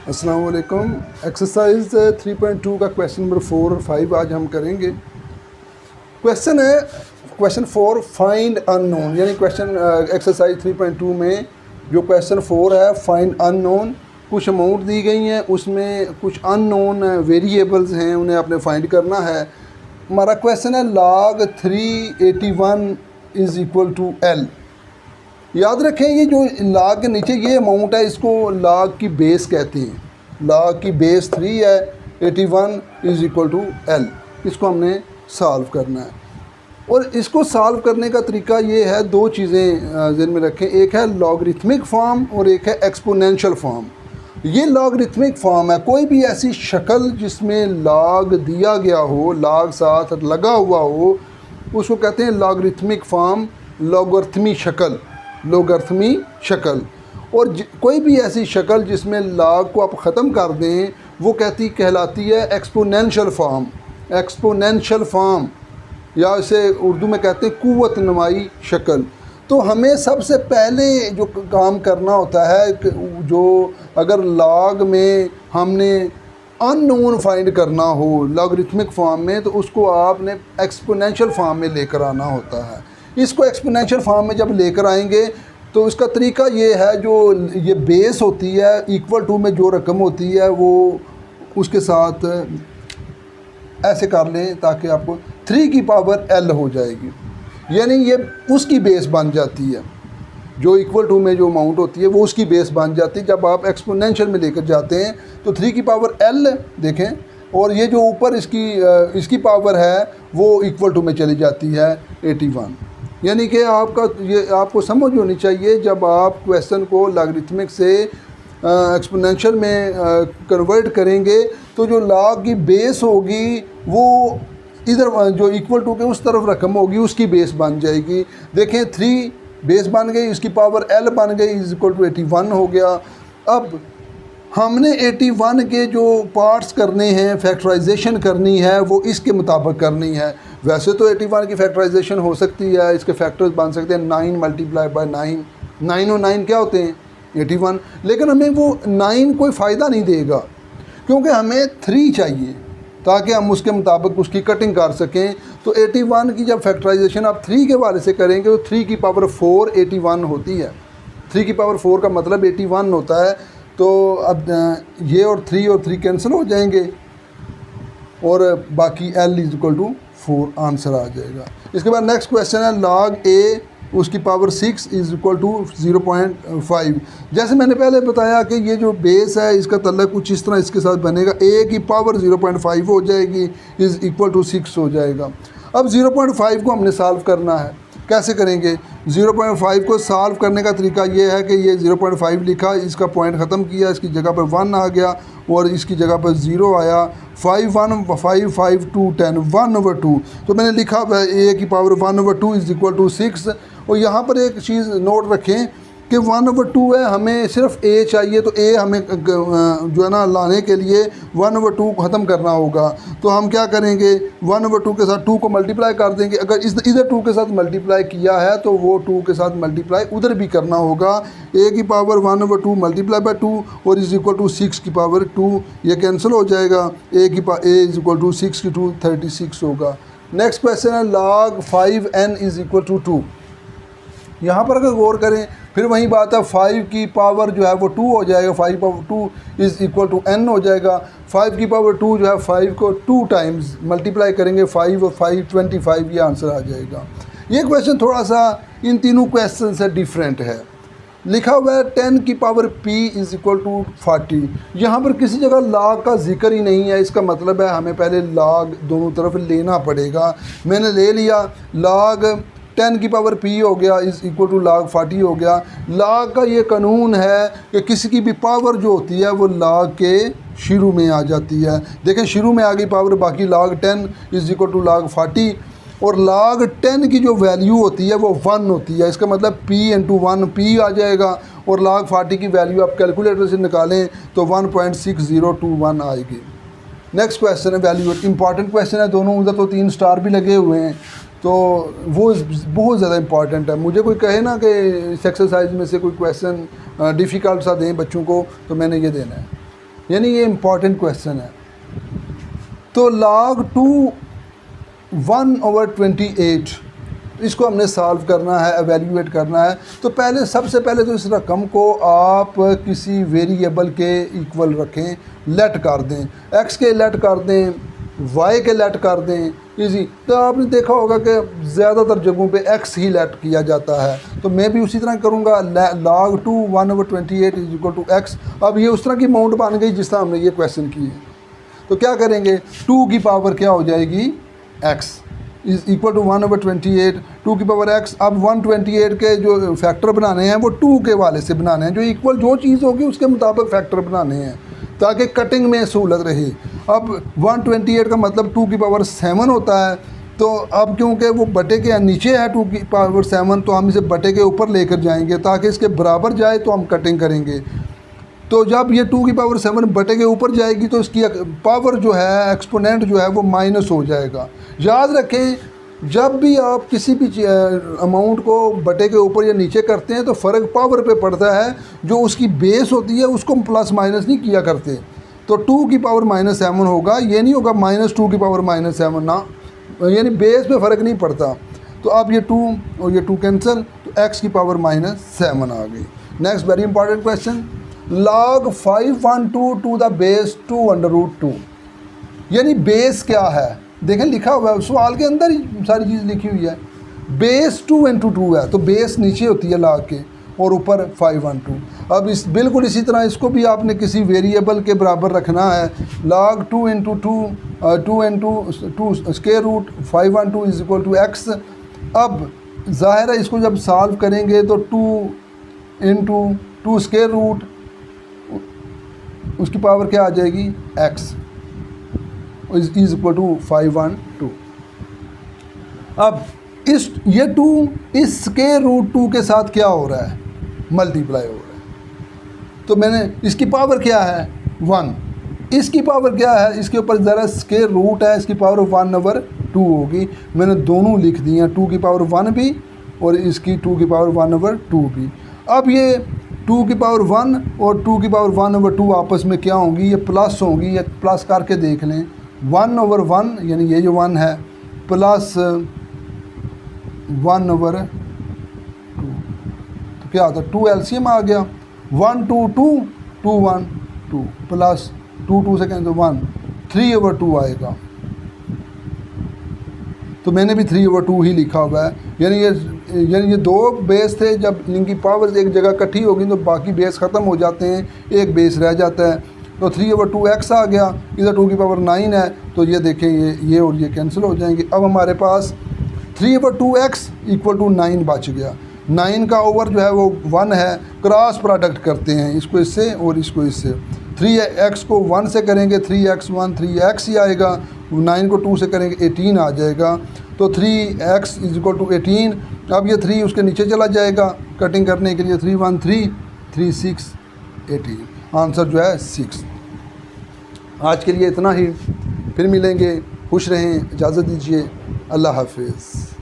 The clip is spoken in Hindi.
अस्सलाम वालेकुम। एक्सरसाइज 3.2 का क्वेश्चन नंबर 4 और 5 आज हम करेंगे। क्वेश्चन है क्वेश्चन 4 फाइंड अननोन, यानी क्वेश्चन एक्सरसाइज 3.2 में जो क्वेश्चन 4 है फाइंड अननोन, कुछ अमाउंट दी गई हैं, उसमें कुछ अननोन वेरिएबल्स हैं, उन्हें आपने फाइंड करना है। हमारा क्वेश्चन है log 381 is equal to L. याद रखें ये जो log के नीचे ये अमाउंट है इसको log की बेस कहते हैं। log की बेस 3 है, 81 इज़ इक्वल टू एल। इसको हमने सॉल्व करना है और इसको सॉल्व करने का तरीका ये है, दो चीज़ें ज़हन में रखें, एक है लॉगरिथमिक फॉर्म और एक है एक्सपोनेंशियल फॉर्म। ये लॉगरिथमिक फॉर्म है, कोई भी ऐसी शक्ल जिसमें log दिया गया हो, log साथ लगा हुआ हो, उसको कहते हैं लॉगरिथमिक फॉर्म, लॉगरिथमी शक्ल, लोगरिथमी शक्ल। और कोई भी ऐसी शक्ल जिसमें log को आप ख़त्म कर दें वो कहलाती है एक्सपोनेंशियल फॉर्म। एक्सपोनेंशियल फॉर्म या इसे उर्दू में कहते हैं कुव्वत नुमाई शक्ल। तो हमें सबसे पहले जो काम करना होता है, जो अगर log में हमने अननोन फाइंड करना हो लॉगरिथमिक फॉर्म में, तो उसको आपने एक्सपोनेंशियल फॉर्म में लेकर आना होता है। इसको एक्सपोनेंशियल फॉर्म में जब लेकर आएंगे तो इसका तरीका ये है, जो ये बेस होती है इक्वल टू में जो रकम होती है वो उसके साथ ऐसे कर लें ताकि आपको 3 की पावर l हो जाएगी, यानी ये उसकी बेस बन जाती है। जो इक्वल टू में जो अमाउंट होती है वो उसकी बेस बन जाती है। जब आप एक्सपोनेंशियल में लेकर जाते हैं तो 3 की पावर l देखें, और ये जो ऊपर इसकी पावर है वो इक्वल टू में चली जाती है 81। यानी कि आपको समझ होनी चाहिए, जब आप क्वेश्चन को लॉगरिथमिक से एक्सपोनेंशियल में कन्वर्ट करेंगे तो जो log की बेस होगी वो इधर जो इक्वल टू के उस तरफ रकम होगी उसकी बेस बन जाएगी। देखें 3 बेस बन गई, इसकी पावर l बन गई, इज इक्वल टू 81 हो गया। अब हमने 81 के जो पार्ट्स करने हैं, फैक्टराइजेशन करनी है, वो इसके मुताबिक करनी है। वैसे तो 81 की फैक्टराइजेशन हो सकती है, इसके फैक्टर्स बन सकते हैं 9 मल्टीप्लाई बाय 9, 9 और 9 क्या होते हैं 81, लेकिन हमें वो 9 कोई फ़ायदा नहीं देगा क्योंकि हमें 3 चाहिए ताकि हम उसके मुताबिक उसकी कटिंग कर सकें। तो 81 की जब फैक्टराइजेशन आप 3 के वाले से करेंगे तो 3 की पावर 4 81 होती है। 3 की पावर 4 का मतलब 81 होता है। तो अब ये और 3 कैंसिल हो जाएंगे और बाकी l is equal to 4 answer आ जाएगा। इसके बाद नेक्स्ट क्वेश्चन है log a उसकी पावर 6 इज़ इक्वल टू 0.5। जैसे मैंने पहले बताया कि ये जो बेस है इसका तल्लक कुछ इस तरह इसके साथ बनेगा, a की पावर 0.5 हो जाएगी, इज़ इक्वल टू 6 हो जाएगा। अब 0.5 को हमने सॉल्व करना है, कैसे करेंगे? 0.5 को सॉल्व करने का तरीका ये है कि ये 0.5 लिखा, इसका पॉइंट ख़त्म किया, इसकी जगह पर 1 आ गया और इसकी जगह पर 0 आया। 5 1 5 5 2 10 1/2। तो मैंने लिखा a की पावर 1/2 इज़ इक्वल टू 6। और यहाँ पर एक चीज़ नोट रखें कि 1/2 है, हमें सिर्फ a चाहिए, तो a हमें जो है ना लाने के लिए 1/2 ख़त्म करना होगा। तो हम क्या करेंगे, 1/2 के साथ 2 को मल्टीप्लाई कर देंगे। अगर इधर 2 के साथ मल्टीप्लाई किया है तो वो 2 के साथ मल्टीप्लाई उधर भी करना होगा। a की पावर 1/2 मल्टीप्लाई बाय 2 और इज़ इक्वल टू 6 की पावर 2, ये कैंसिल हो जाएगा। a इज़ इक्वल टू 6 की 2 36 होगा। नेक्स्ट क्वेश्चन है log 5n is equal to 2। यहाँ पर अगर गौर करें फिर वही बात है, 5 की पावर जो है वो 2 हो जाएगा, 5 power 2 is equal to n हो जाएगा। 5 की पावर 2 जो है 5 को 2 टाइम्स मल्टीप्लाई करेंगे, 5 और 5 25, ये आंसर आ जाएगा। ये क्वेश्चन थोड़ा सा इन तीनों क्वेश्चन से डिफरेंट है। लिखा हुआ है 10 की power p is equal to 40। यहाँ पर किसी जगह log का जिक्र ही नहीं है, इसका मतलब है हमें पहले log दोनों तरफ लेना पड़ेगा। मैंने ले लिया, log 10 की पावर p हो गया इज़ इक्वल टू log 40 हो गया। log का ये कानून है कि किसी की भी पावर जो होती है वो log के शुरू में आ जाती है। देखें शुरू में आ गई पावर, बाकी log 10 is equal to log 40, और log 10 की जो वैल्यू होती है वो 1 होती है। इसका मतलब p इंटू 1 p आ जाएगा, और log 40 की वैल्यू आप कैलकुलेटर से निकालें तो 1.6021 आएगी। नेक्स्ट क्वेश्चन है वैल्यू, इंपॉर्टेंट क्वेश्चन है दोनों, उधर तो 3 स्टार भी लगे हुए हैं, तो वो बहुत ज़्यादा इंपॉर्टेंट है। मुझे कोई कहे ना कि इस एक्सरसाइज में से कोई क्वेश्चन डिफ़िकल्ट सा दें बच्चों को, तो मैंने ये देना है। यानी ये इम्पॉर्टेंट क्वेश्चन है। तो log 2 1/28 इसको हमने सॉल्व करना है, एवेल्यूएट करना है। तो पहले सबसे पहले तो इस रकम को आप किसी वेरिएबल के इक्वल रखें, लेट कर दें, x के लेट कर दें, y के लेट कर दें, इजी। तो आपने देखा होगा कि ज़्यादातर जगहों पे x ही लेट किया जाता है, तो मैं भी उसी तरह करूँगा। log 2 1/28 is equal to x। अब ये उस तरह की अमाउंट बन गई जिस तरह हमने ये क्वेश्चन की है। तो क्या करेंगे, 2 की पावर क्या हो जाएगी, x इज इक्वल टू 1/28, 2 की पावर x। अब 128 के जो फैक्टर बनाने हैं वो 2 के वाले से बनाने हैं, जो इक्वल जो चीज़ होगी उसके मुताबिक फैक्टर बनाने हैं ताकि कटिंग में सहूलत रहे। अब 128 का मतलब 2 की पावर 7 होता है, तो अब क्योंकि वो बटे के नीचे है 2 की पावर 7, तो हम इसे बटे के ऊपर लेकर जाएंगे ताकि इसके बराबर जाए, तो हम कटिंग करेंगे। तो जब ये 2 की पावर 7 बटे के ऊपर जाएगी तो इसकी पावर जो है, एक्सपोनेंट जो है वो माइनस हो जाएगा। याद रखें, जब भी आप किसी भी अमाउंट को बटे के ऊपर या नीचे करते हैं तो फ़र्क पावर पे पड़ता है, जो उसकी बेस होती है उसको प्लस माइनस नहीं किया करते। तो 2 की पावर -7 होगा, ये नहीं होगा -2 की पावर -7 ना, यानी बेस पे फ़र्क नहीं पड़ता। तो अब ये 2 और ये 2 कैंसिल, तो x की पावर -7 आ गई। Next very important question, log 512 to the base 2√2, यानी बेस क्या है, देखें लिखा हुआ है सवाल के अंदर ही सारी चीज़ लिखी हुई है। बेस 2 × 2 है, तो बेस नीचे होती है log के और ऊपर 512। अब इस बिल्कुल इसी तरह इसको भी आपने किसी वेरिएबल के बराबर रखना है। log 2 × 2 square root 512 is equal to x। अब ज़ाहिर है इसको जब सॉल्व करेंगे तो 2 × 2 स्क्वायर रूट, उसकी पावर क्या आ जाएगी, x इज इक्वल टू 512। अब ये 2 इस स्क्वायर रूट 2 के साथ क्या हो रहा है, मल्टीप्लाई हो रहा है। तो मैंने इसकी पावर क्या है, 1, इसकी पावर क्या है, इसके ऊपर ज़रा स्क्वायर रूट है, इसकी पावर 1/2 होगी। मैंने दोनों लिख दिए हैं, 2 की पावर 1 भी और इसकी 2 की पावर 1/2 भी। अब ये 2 की पावर 1 और 2 की पावर 1/2 आपस में क्या होंगी, ये प्लस होंगी, ये प्लस करके देख लें। 1/1 यानी ये जो 1 है प्लस 1/2, तो क्या होता है, 2 एलसीएम आ गया, 1 2 2 2 1 2 प्लस 2 2 से कैंसिल 1 3/2 आएगा। तो मैंने भी 3/2 ही लिखा हुआ है। यानी ये 2 बेस थे, जब इनकी पावर्स एक जगह इकट्ठी होगी तो बाकी बेस ख़त्म हो जाते हैं, एक बेस रह जाता है। तो 3/2x आ गया, इधर 2 की पावर 9 है, तो ये देखें ये और ये कैंसिल हो जाएंगे। अब हमारे पास 3/2x इक्वल टू 9 बच गया। 9 का ओवर जो है वो 1 है, क्रॉस प्रोडक्ट करते हैं इसको इससे और इसको इससे। 3x को 1 से करेंगे 3x1 3x ही आएगा, 9 को 2 से करेंगे 18 आ जाएगा। तो 3x इज इक्वल टू 18। अब ये 3 उसके नीचे चला जाएगा कटिंग करने के लिए, 3 1 3 3 6 18, आंसर जो है 6। आज के लिए इतना ही, फिर मिलेंगे, खुश रहें, इजाज़त दीजिए, अल्लाह हाफिज़।